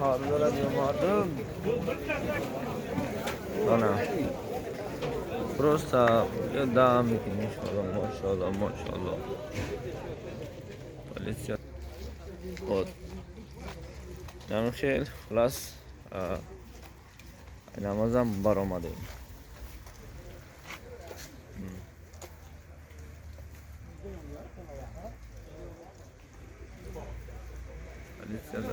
Harlara diyorum. Ana. Просто devam edin inşallah. Maşallah. Politsiya. Hop. Yanlış şey. Plus. Namazdan bar olmadı.